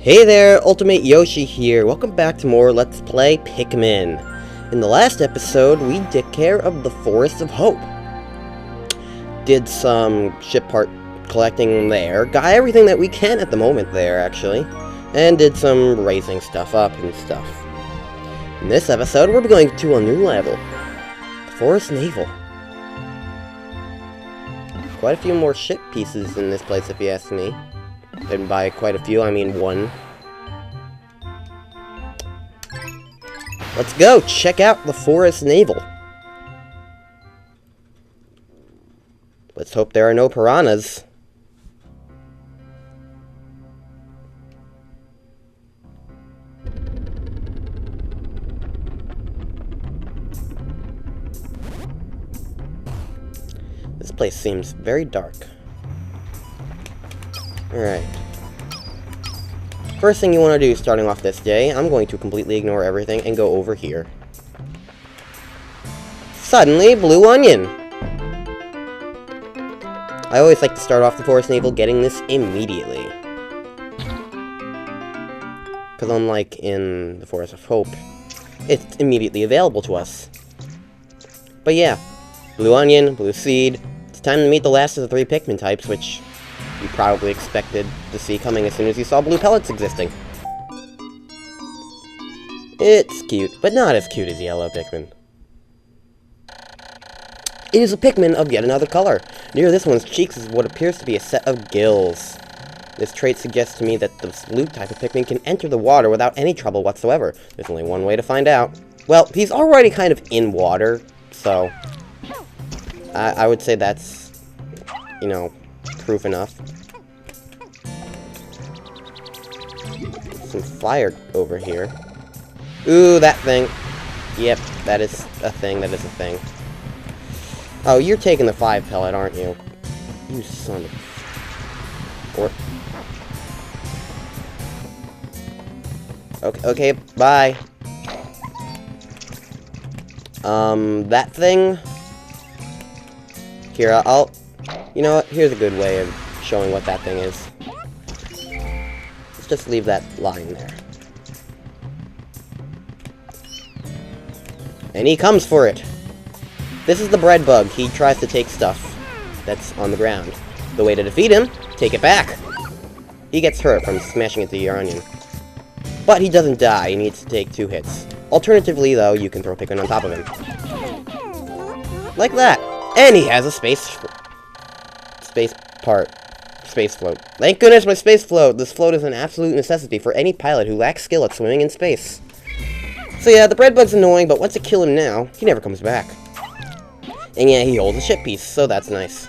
Hey there, Ultimate Yoshi here. Welcome back to more Let's Play Pikmin. In the last episode, we took care of the Forest of Hope. Did some ship part collecting there. Got everything that we can at the moment there, actually. And did some raising stuff up and stuff. In this episode, we're going to a new level. The Forest Navel. Quite a few more ship pieces in this place, if you ask me. And by quite a few, I mean one. Let's go check out the Forest Navel. Let's hope there are no piranhas. This place seems very dark. Alright. First thing you want to do starting off this day, I'm going to completely ignore everything and go over here. Suddenly, blue onion! I always like to start off the Forest Navel getting this immediately. Because unlike in the Forest of Hope, it's immediately available to us. But yeah, blue onion, blue seed, it's time to meet the last of the three Pikmin types, which you probably expected to see coming as soon as you saw blue pellets existing. It's cute, but not as cute as yellow Pikmin. It is a Pikmin of yet another color. Near this one's cheeks is what appears to be a set of gills. This trait suggests to me that the blue type of Pikmin can enter the water without any trouble whatsoever. There's only one way to find out. Well, he's already kind of in water, so I would say that's, you know, proof enough. Some fire over here. Ooh, that thing. Yep, that is a thing, that is a thing. Oh, you're taking the 5 pellet, aren't you? You son of... Or... Okay, bye. That thing? Here, I'll... You know what? Here's a good way of showing what that thing is. Let's just leave that lying there. And he comes for it. This is the bread bug. He tries to take stuff that's on the ground. The way to defeat him, take it back. He gets hurt from smashing into your onion. But he doesn't die. He needs to take 2 hits. Alternatively, though, you can throw Pikmin on top of him. Like that. And he has a space float. Thank goodness my space float! This float is an absolute necessity for any pilot who lacks skill at swimming in space. So yeah, the bread bug's annoying, but once you kill him now, he never comes back. And yeah, he holds a ship piece, so that's nice.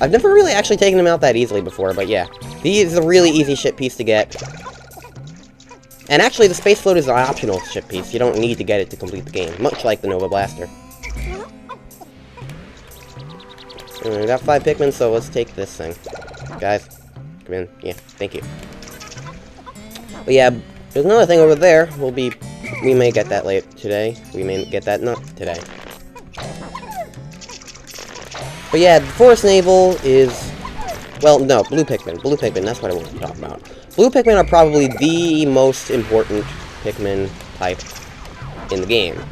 I've never really actually taken him out that easily before, but yeah. He is a really easy ship piece to get. And actually, the space float is an optional ship piece. You don't need to get it to complete the game, much like the Nova Blaster. We got 5 Pikmin, so let's take this thing. Guys, come in. Yeah, thank you. But yeah, there's another thing over there. We may get that late today. We may get that not today. But yeah, the Forest Navel is... Well, no, blue Pikmin. Blue Pikmin, that's what I wanted to talk about. Blue Pikmin are probably the most important Pikmin type in the game.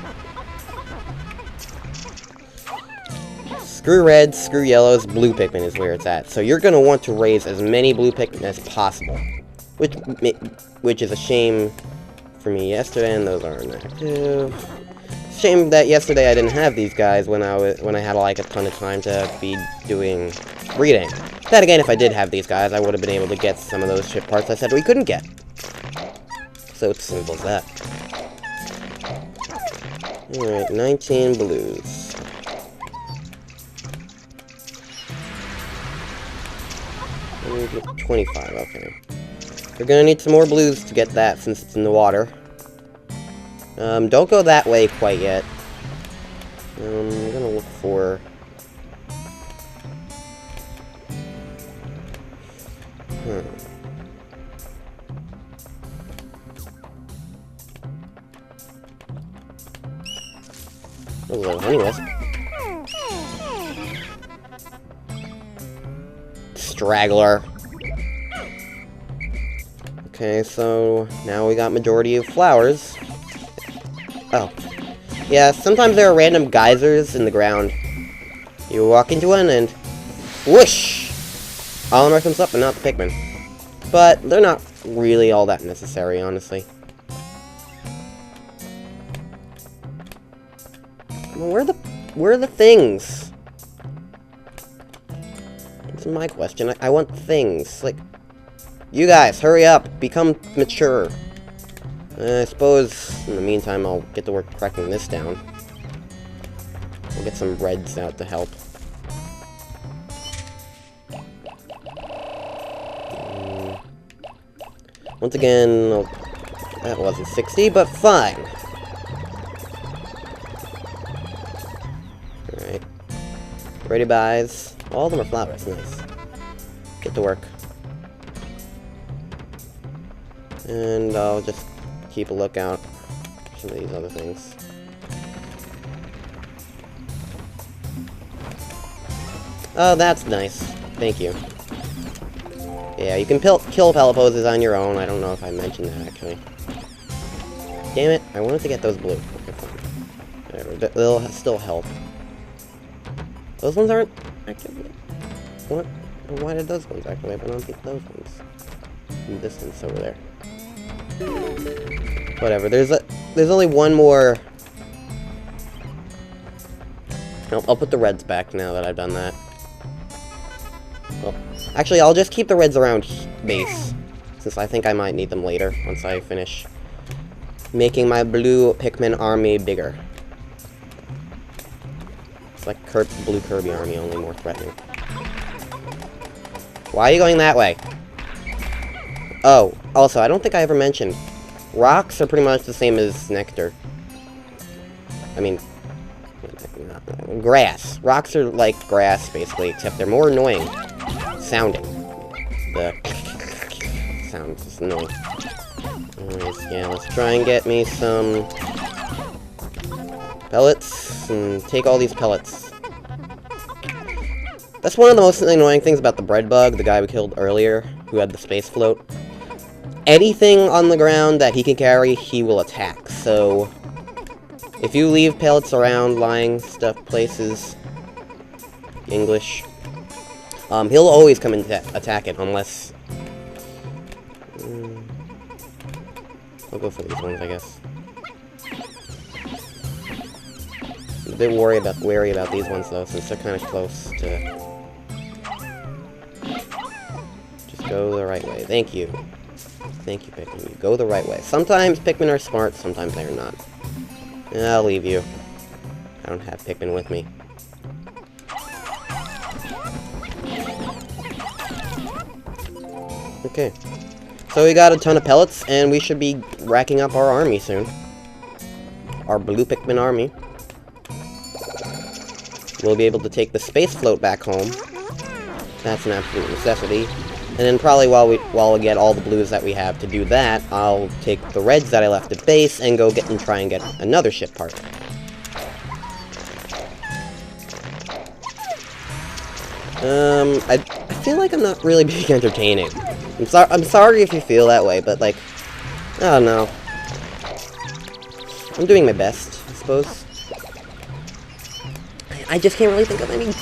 Screw reds, screw yellows, blue Pikmin is where it's at. So you're going to want to raise as many blue Pikmin as possible. Which is a shame for me yesterday, and those aren't active. Shame that yesterday I didn't have these guys when I had like a ton of time to be doing breeding. Then again, if I did have these guys, I would have been able to get some of those ship parts I said we couldn't get. So it's simple as that. Alright, 19 blues. And we get 25, okay. We're gonna need some more blues to get that since it's in the water. Don't go that way quite yet. I'm gonna look for... A little honey wisp. straggler. Okay, so now we got majority of flowers. Oh. Yeah, sometimes there are random geysers in the ground. You walk into one and whoosh! All of them comes up, but not the Pikmin. But they're not really all that necessary, honestly. Where are the things? That's my question. I want things. Like, you guys, hurry up. Become mature. I suppose, in the meantime, I'll get to work cracking this down. We'll get some reds out to help. Once again, that wasn't 60, but fine. Alright. Ready buys. All of them are flowers, nice. Get to work. And I'll just keep a lookout for some of these other things. Oh, that's nice. Thank you. Yeah, you can kill pellet poses on your own. I don't know if I mentioned that, actually. Damn it, I wanted to get those blue. Okay, fine. Whatever, they'll still help. Those ones aren't active. What? Why did those ones activate, but I don't think those ones? In the distance over there. Whatever, there's only one more. Nope, I'll put the reds back now that I've done that. Well, actually, I'll just keep the reds around base, since I think I might need them later, once I finish making my blue Pikmin army bigger. It's like blue Kirby army, only more threatening. Why are you going that way? Oh, also, I don't think I ever mentioned, rocks are pretty much the same as nectar. I mean, grass. Rocks are like grass, basically, except they're more annoying sounding. The sound is annoying. Anyways, yeah, let's try and get me some pellets, and take all these pellets. That's one of the most annoying things about the bread bug, the guy we killed earlier, who had the space float. Anything on the ground that he can carry, he will attack, so if you leave pellets around, lying stuff places, English, he'll always come and attack it, unless... I'll go for these ones, I guess. I'm a bit wary about these ones, though, since they're kind of close to... Just go the right way. Thank you. Thank you, Pikmin. You go the right way. Sometimes Pikmin are smart, sometimes they are not. I'll leave you. I don't have Pikmin with me. Okay. So we got a ton of pellets, and we should be racking up our army soon. Our blue Pikmin army. We'll be able to take the space float back home. That's an absolute necessity. And then probably while we get all the blues that we have to do that, I'll take the reds that I left at base and go try and get another ship part. I feel like I'm not really being entertaining. I'm sorry if you feel that way, but like, I don't know. I'm doing my best, I suppose. I just can't really think of any.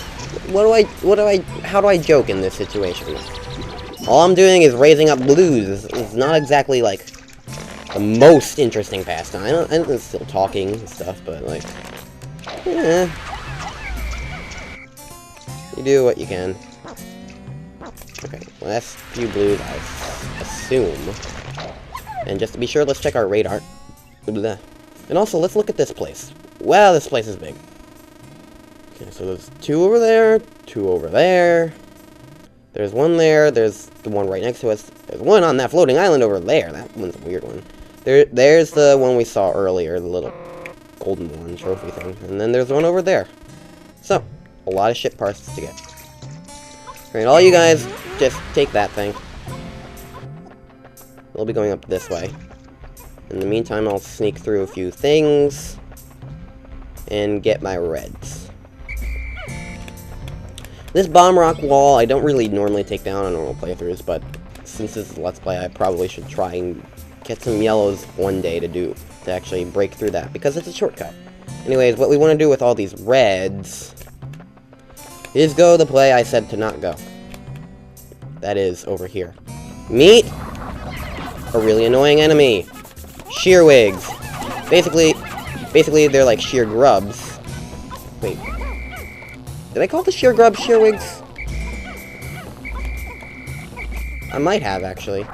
How do I joke in this situation? All I'm doing is raising up blues. It's not exactly, like, the most interesting pastime. I'm still talking and stuff, but, like, yeah. You do what you can. Okay, last few blues, I assume. And just to be sure, let's check our radar. And also, let's look at this place. Wow, this place is big. Okay, so there's 2 over there, 2 over there. There's one there, there's the one right next to us. There's one on that floating island over there. That one's a weird one. There's the one we saw earlier, the little golden one trophy thing. And then there's one over there. So, a lot of ship parts to get. Alright, all you guys, just take that thing. We'll be going up this way. In the meantime, I'll sneak through a few things and get my reds. This bomb rock wall, I don't really normally take down on normal playthroughs, but since this is Let's Play, I probably should try and get some yellows one day to actually break through that, because it's a shortcut. Anyways, what we want to do with all these reds is go the play I said to not go. That is over here. Meet a really annoying enemy. Shearwigs. Basically they're like sheer grubs. Wait. Did I call the sheer grubs shearwigs? I might have, actually.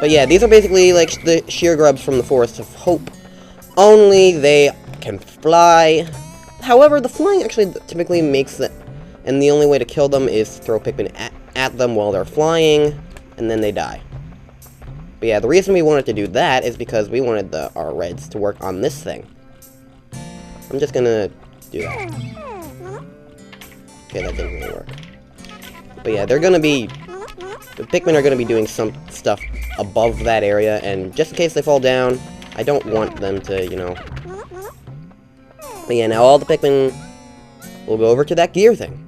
But yeah, these are basically like the sheer grubs from the Forest of Hope. Only they can fly. However, the flying actually typically makes it, and the only way to kill them is to throw Pikmin at them while they're flying, and then they die. But yeah, the reason we wanted to do that is because we wanted our reds to work on this thing. I'm just gonna do that. Okay, that didn't really work. But yeah, they're gonna be... The Pikmin are gonna be doing some stuff above that area, and just in case they fall down, I don't want them to, you know... But yeah, now all the Pikmin will go over to that gear thing.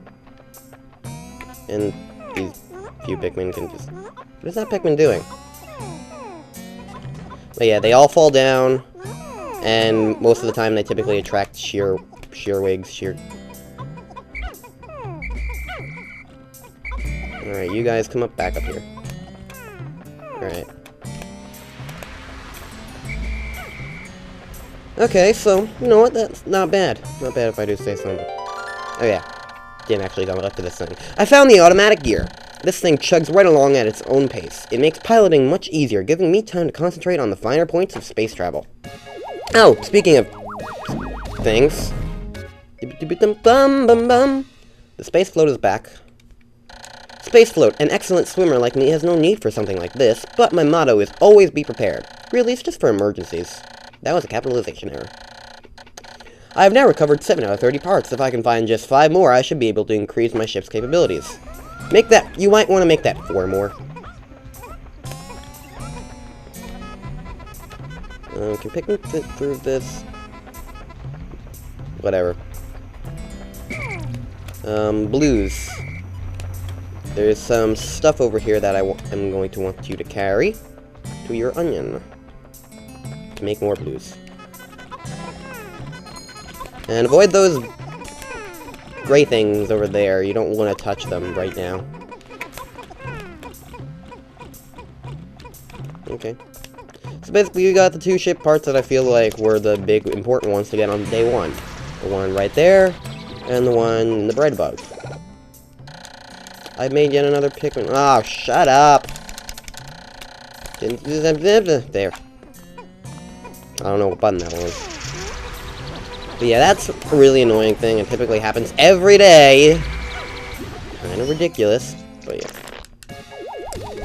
And these few Pikmin can just... What is that Pikmin doing? But yeah, they all fall down, and most of the time they typically attract shearwigs. Alright, you guys come back up here. Alright. Okay, so, you know what, that's not bad. Not bad if I do say something. Oh yeah, didn't actually go up to this thing. I found the automatic gear. This thing chugs right along at its own pace. It makes piloting much easier, giving me time to concentrate on the finer points of space travel. Oh, speaking of things. The space float is back. Space float, an excellent swimmer like me has no need for something like this, but my motto is always be prepared. Really, it's just for emergencies. That was a capitalization error. I have now recovered 7 out of 30 parts. If I can find just 5 more, I should be able to increase my ship's capabilities. You might want to make that 4 more. Can Pikmin fit through this? Whatever. Blues. There's some stuff over here that I'm going to want you to carry to your onion to make more blues. And avoid those gray things over there. You don't want to touch them right now. Okay. So basically, you got the 2 ship parts that I feel like were the big important ones to get on day 1. The one right there, and the one in the bread bug. I made yet another Pikmin. Oh, shut up! There. I don't know what button that was. But yeah, that's a really annoying thing. It typically happens every day. Kind of ridiculous, but yeah.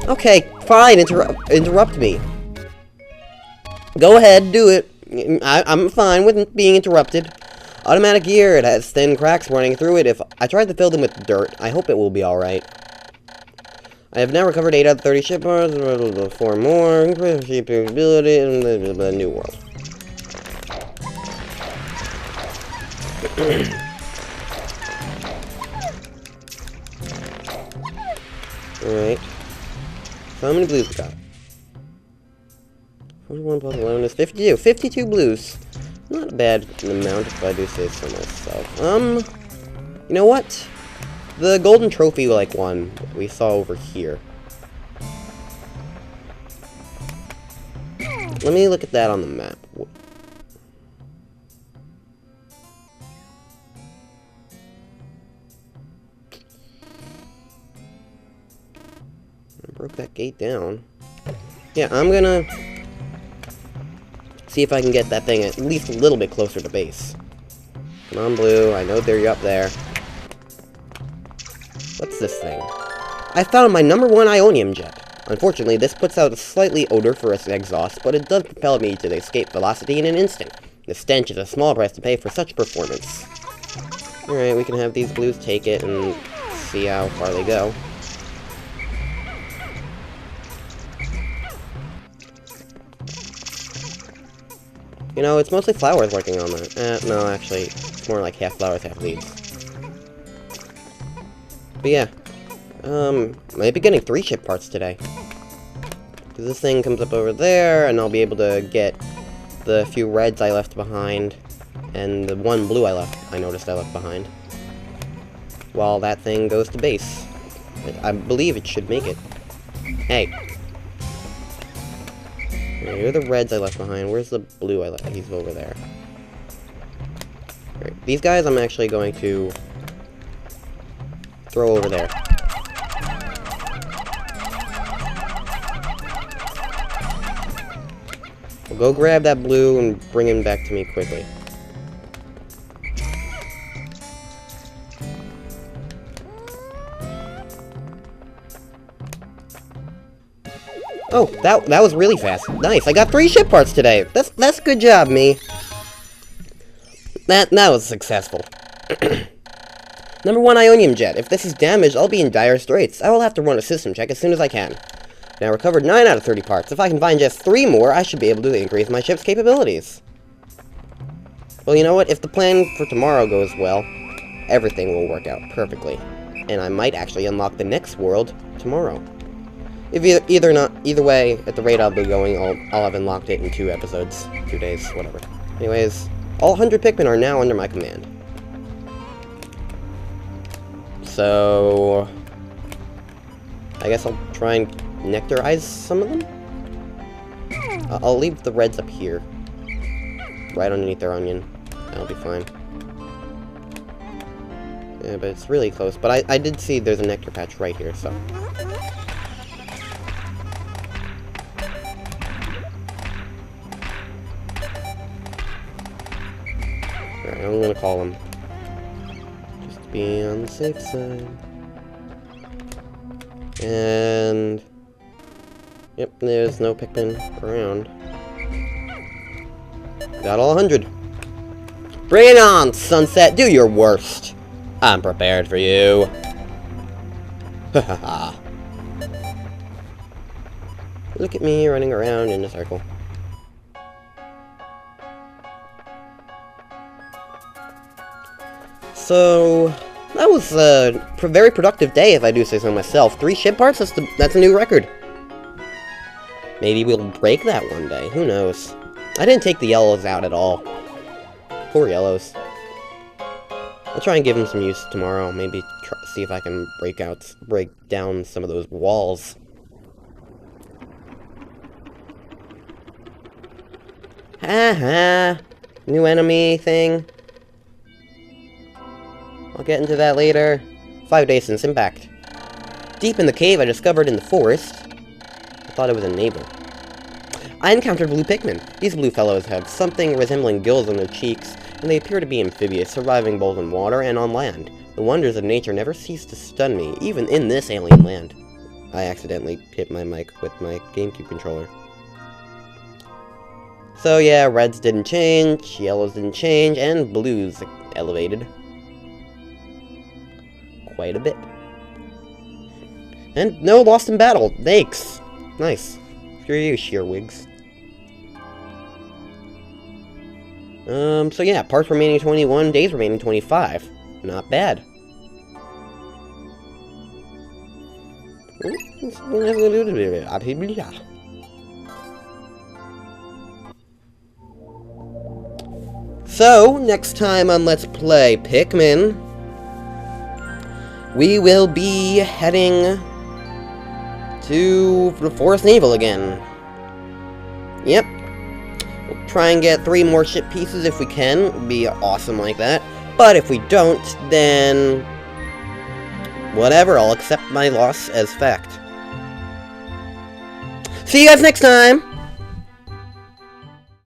Okay, fine, interrupt me. Go ahead, do it. I'm fine with being interrupted. Automatic gear, it has thin cracks running through it. If I tried to fill them with dirt, I hope it will be alright. I have now recovered 8 out of 30 ship parts, 4 more, capability, and the new world. Alright. So how many blues we got? 41 plus 11 is 52. 52 blues. Not a bad amount, if I do say so myself. You know what? The golden trophy, like, one we saw over here. Let me look at that on the map. I broke that gate down. Yeah, I'm gonna see if I can get that thing at least a little bit closer to base. Come on, Blue. I know you're up there. What's this thing? I found my #1 Ionium jet. Unfortunately, this puts out a slightly odoriferous exhaust, but it does propel me to the escape velocity in an instant. The stench is a small price to pay for such performance. Alright, we can have these blues take it and see how far they go. You know, it's mostly flowers working on that. No, actually, It's more like half flowers, half leaves. But yeah. Might be getting 3 ship parts today. Because this thing comes up over there, and I'll be able to get the few reds I left behind, and the 1 blue I noticed I left behind. While that thing goes to base. I believe it should make it. Hey. Here are the reds I left behind. Where's the blue I left? He's over there. Right. These guys I'm actually going to throw over there. We'll go grab that blue and bring him back to me quickly. Oh, that was really fast. Nice, I got 3 ship parts today. That's good job, me. That was successful. Number 1 Ionium Jet. If this is damaged, I'll be in dire straits. I will have to run a system check as soon as I can. Now, I recovered 9 out of 30 parts. If I can find just 3 more, I should be able to increase my ship's capabilities. Well, you know what? If the plan for tomorrow goes well, everything will work out perfectly. And I might actually unlock the next world tomorrow. If either way, at the rate I'll be going, I'll have unlocked it in 2 episodes, 2 days, whatever. Anyways, all 100 Pikmin are now under my command. So, I guess I'll try and nectarize some of them? I'll leave the reds up here, right underneath their onion. That'll be fine. Yeah, but it's really close. But I did see there's a nectar patch right here, so. Alright, I'm gonna call him. Just to be on the safe side. And... Yep, there's no Pikmin around. Got all 100. Bring it on, Sunset! Do your worst! I'm prepared for you. Ha ha ha. Look at me running around in a circle. So, that was a very productive day, if I do say so myself. 3 ship parts? That's a new record. Maybe we'll break that one day. Who knows? I didn't take the yellows out at all. Poor yellows. I'll try and give them some use tomorrow. Maybe see if I can break down some of those walls. Ha ha! New enemy thing. I'll get into that later. 5 days since impact. Deep in the cave I discovered in the forest. I thought it was a neighbor. I encountered blue Pikmin. These blue fellows have something resembling gills on their cheeks, and they appear to be amphibious, surviving both in water and on land. The wonders of nature never cease to stun me, even in this alien land. I accidentally hit my mic with my GameCube controller. So yeah, reds didn't change, yellows didn't change, and blues elevated. Quite a bit. And no lost in battle. Thanks. Nice. Screw you, Shearwigs. So yeah, parts remaining 21, days remaining 25. Not bad. So, next time on Let's Play Pikmin, we will be heading to the Forest Naval again. Yep. We'll try and get 3 more ship pieces if we can. It would be awesome like that. But if we don't, then... whatever, I'll accept my loss as fact. See you guys next time!